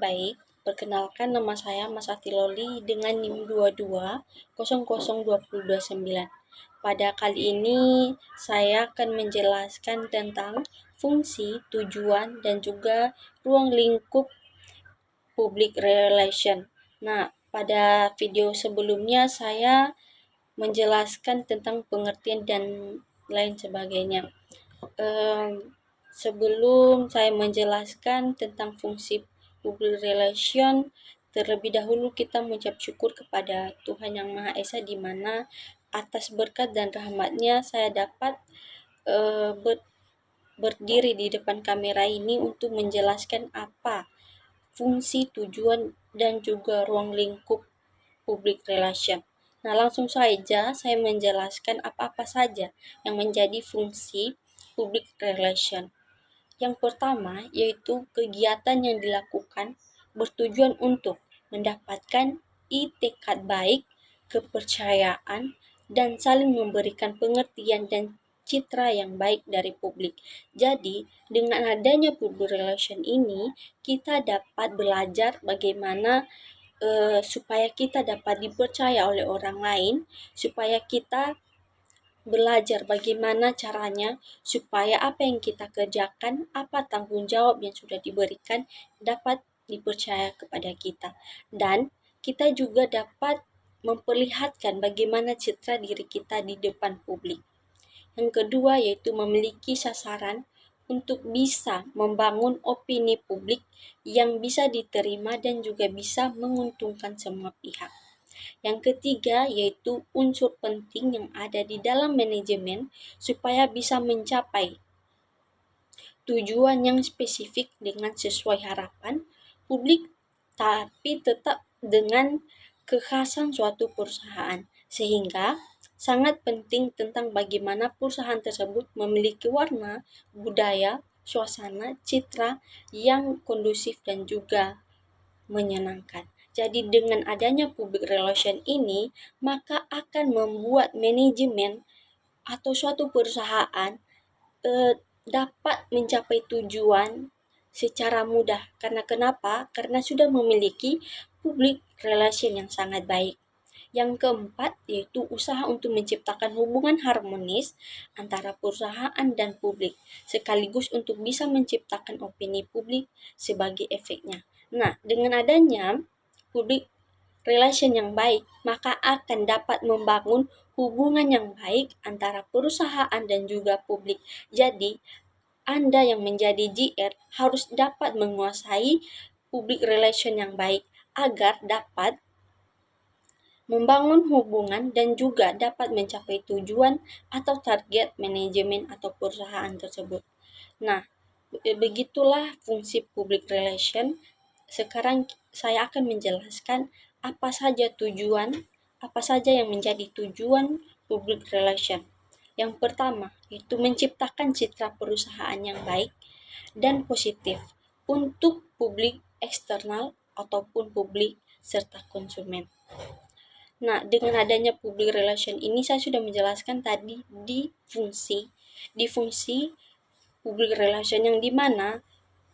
Baik, perkenalkan nama saya Mas Atiloli dengan NIM 22000229. Pada kali ini saya akan menjelaskan tentang fungsi, tujuan, dan juga ruang lingkup public relation. Nah, pada video sebelumnya saya menjelaskan tentang pengertian dan lain sebagainya. Sebelum saya menjelaskan tentang fungsi public relation, terlebih dahulu kita mengucap syukur kepada Tuhan Yang Maha Esa, di mana atas berkat dan rahmat-Nya saya dapat berdiri di depan kamera ini untuk menjelaskan apa fungsi, tujuan, dan juga ruang lingkup public relation. Nah, langsung saja saya menjelaskan apa-apa saja yang menjadi fungsi public relation. Yang pertama yaitu kegiatan yang dilakukan bertujuan untuk mendapatkan itikat baik, kepercayaan, dan saling memberikan pengertian dan citra yang baik dari publik. Jadi, dengan adanya public relation ini, kita dapat belajar bagaimana supaya kita dapat dipercaya oleh orang lain, supaya kita belajar bagaimana caranya supaya apa yang kita kerjakan, apa tanggung jawab yang sudah diberikan dapat dipercaya kepada kita. Dan kita juga dapat memperlihatkan bagaimana citra diri kita di depan publik. Yang kedua yaitu memiliki sasaran untuk bisa membangun opini publik yang bisa diterima dan juga bisa menguntungkan semua pihak. Yang ketiga yaitu unsur penting yang ada di dalam manajemen supaya bisa mencapai tujuan yang spesifik dengan sesuai harapan publik, tapi tetap dengan kekhasan suatu perusahaan, sehingga sangat penting tentang bagaimana perusahaan tersebut memiliki warna, budaya, suasana, citra yang kondusif dan juga menyenangkan. Jadi dengan adanya public relation ini, maka akan membuat manajemen atau suatu perusahaan dapat mencapai tujuan secara mudah. Karena kenapa? Karena sudah memiliki public relation yang sangat baik. Yang keempat yaitu usaha untuk menciptakan hubungan harmonis antara perusahaan dan publik, sekaligus untuk bisa menciptakan opini publik sebagai efeknya. Nah, dengan adanya public relation yang baik, maka akan dapat membangun hubungan yang baik antara perusahaan dan juga publik. Jadi, Anda yang menjadi GR harus dapat menguasai public relation yang baik agar dapat membangun hubungan dan juga dapat mencapai tujuan atau target manajemen atau perusahaan tersebut. Nah, begitulah fungsi public relation. Sekarang saya akan menjelaskan apa saja tujuan, apa saja yang menjadi tujuan public relation. Yang pertama, yaitu menciptakan citra perusahaan yang baik dan positif untuk publik eksternal ataupun publik serta konsumen. Nah, dengan adanya public relation ini saya sudah menjelaskan tadi di fungsi public relation yang dimana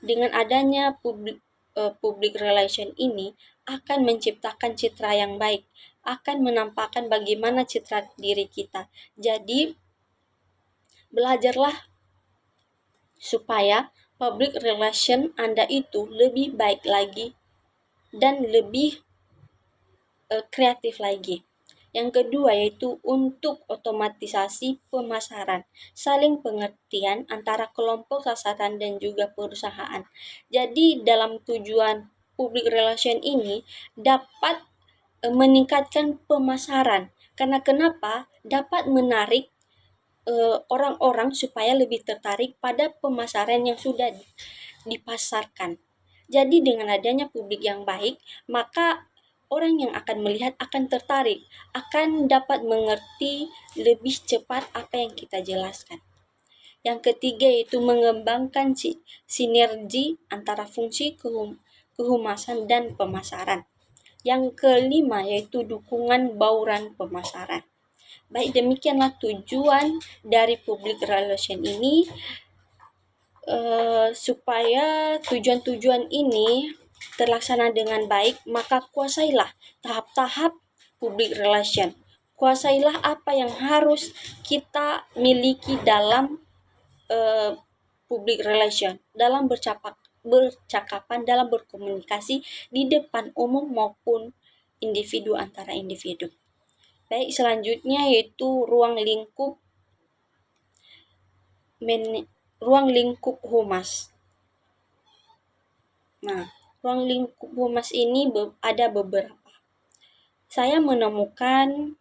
dengan adanya public relation ini akan menciptakan citra yang baik, akan menampakkan bagaimana citra diri kita. Jadi, belajarlah supaya public relation Anda itu lebih baik lagi dan lebih kreatif lagi. Yang kedua yaitu untuk otomatisasi pemasaran, saling pengertian antara kelompok sasaran dan juga perusahaan. Jadi dalam tujuan public relation ini dapat meningkatkan pemasaran. Karena kenapa? Dapat menarik orang-orang supaya lebih tertarik pada pemasaran yang sudah dipasarkan. Jadi dengan adanya publik yang baik, maka orang yang akan melihat akan tertarik, akan dapat mengerti lebih cepat apa yang kita jelaskan. Yang ketiga yaitu mengembangkan sinergi antara fungsi kehumasan dan pemasaran. Yang kelima yaitu dukungan bauran pemasaran. Baik, demikianlah tujuan dari public relation ini, supaya tujuan-tujuan ini terlaksana dengan baik, maka kuasailah tahap-tahap public relation. Kuasailah apa yang harus kita miliki dalam public relation, dalam bercakapan, dalam berkomunikasi di depan umum maupun individu antara individu. Baik, selanjutnya yaitu ruang lingkup humas. Nah, ruang lingkup humas ini ada beberapa. Saya menemukan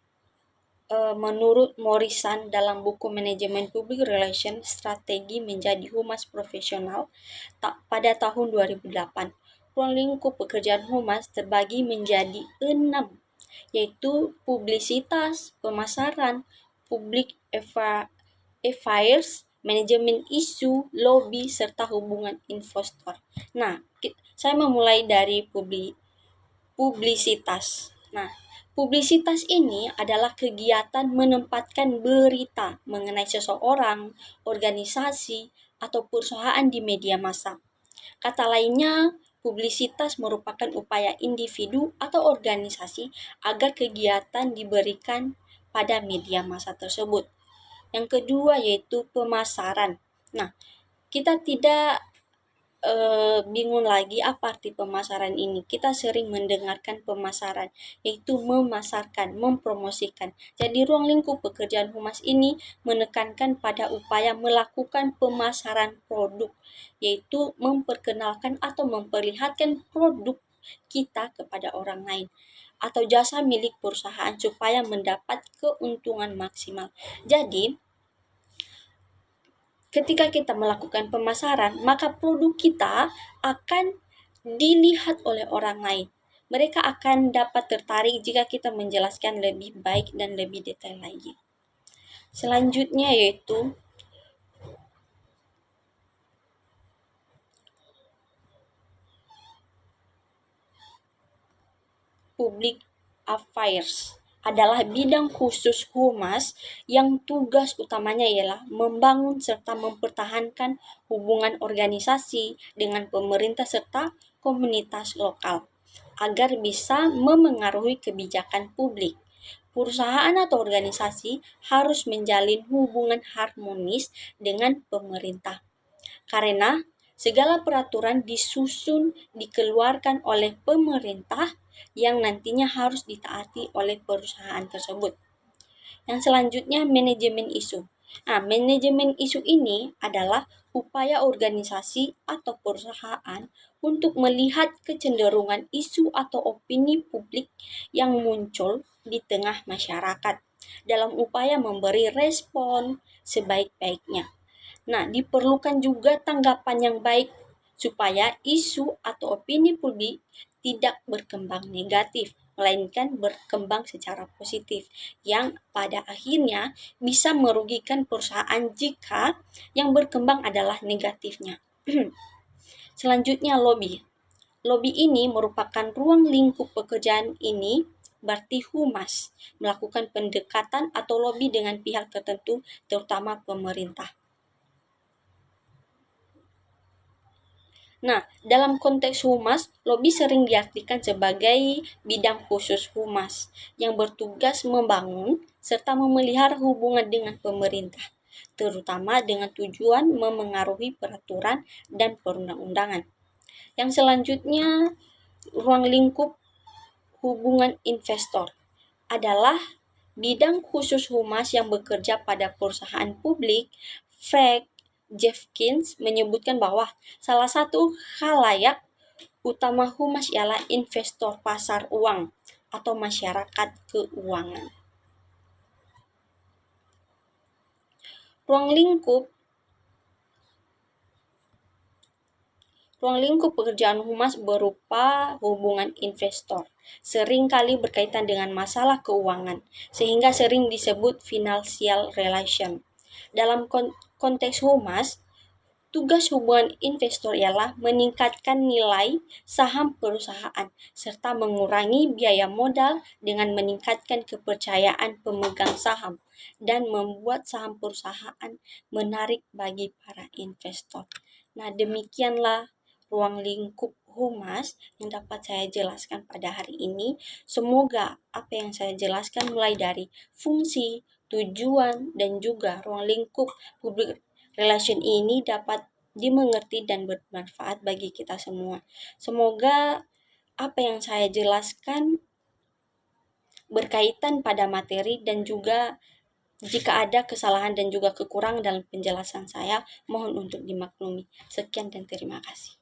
menurut Morrison dalam buku Manajemen Public Relation Strategi Menjadi Humas Profesional pada tahun 2008. Ruang lingkup pekerjaan humas terbagi menjadi 6, yaitu publisitas, pemasaran, public affairs, manajemen isu, lobby, serta hubungan investor. Nah, saya memulai dari publisitas. Nah, publisitas ini adalah kegiatan menempatkan berita mengenai seseorang, organisasi, atau perusahaan di media massa. Kata lainnya, publisitas merupakan upaya individu atau organisasi agar kegiatan diberikan pada media massa tersebut. Yang kedua yaitu pemasaran. Nah, kita tidak bingung lagi apa arti pemasaran ini. Kita sering mendengarkan pemasaran, yaitu memasarkan, mempromosikan. Jadi ruang lingkup pekerjaan humas ini menekankan pada upaya melakukan pemasaran produk, yaitu memperkenalkan atau memperlihatkan produk kita kepada orang lain atau jasa milik perusahaan supaya mendapat keuntungan maksimal. Jadi, ketika kita melakukan pemasaran, maka produk kita akan dilihat oleh orang lain. Mereka akan dapat tertarik jika kita menjelaskan lebih baik dan lebih detail lagi. Selanjutnya yaitu public affairs adalah bidang khusus humas yang tugas utamanya ialah membangun serta mempertahankan hubungan organisasi dengan pemerintah serta komunitas lokal agar bisa memengaruhi kebijakan publik. Perusahaan atau organisasi harus menjalin hubungan harmonis dengan pemerintah. Karena segala peraturan dikeluarkan oleh pemerintah yang nantinya harus ditaati oleh perusahaan tersebut. Yang selanjutnya manajemen isu. Nah, manajemen isu ini adalah upaya organisasi atau perusahaan untuk melihat kecenderungan isu atau opini publik yang muncul di tengah masyarakat dalam upaya memberi respon sebaik-baiknya. Nah, diperlukan juga tanggapan yang baik supaya isu atau opini publik tidak berkembang negatif, melainkan berkembang secara positif, yang pada akhirnya bisa merugikan perusahaan jika yang berkembang adalah negatifnya. Selanjutnya lobby. Lobby ini merupakan ruang lingkup pekerjaan ini, berarti humas, melakukan pendekatan atau lobby dengan pihak tertentu, terutama pemerintah. Nah, dalam konteks humas, lobby sering diartikan sebagai bidang khusus humas yang bertugas membangun serta memelihara hubungan dengan pemerintah, terutama dengan tujuan memengaruhi peraturan dan perundang-undangan. Yang selanjutnya, ruang lingkup hubungan investor adalah bidang khusus humas yang bekerja pada perusahaan publik. Jeffkins menyebutkan bahwa salah satu khalayak utama humas ialah investor pasar uang atau masyarakat keuangan. Ruang lingkup pekerjaan humas berupa hubungan investor, sering kali berkaitan dengan masalah keuangan, sehingga sering disebut financial relation. Dalam konteks humas, tugas hubungan investor ialah meningkatkan nilai saham perusahaan serta mengurangi biaya modal dengan meningkatkan kepercayaan pemegang saham dan membuat saham perusahaan menarik bagi para investor. Nah, demikianlah ruang lingkup Humas yang dapat saya jelaskan pada hari ini. Semoga apa yang saya jelaskan mulai dari fungsi, tujuan, dan juga ruang lingkup public relation ini dapat dimengerti dan bermanfaat bagi kita semua. Semoga apa yang saya jelaskan berkaitan pada materi dan juga jika ada kesalahan dan juga kekurangan dalam penjelasan saya, mohon untuk dimaklumi. Sekian dan terima kasih.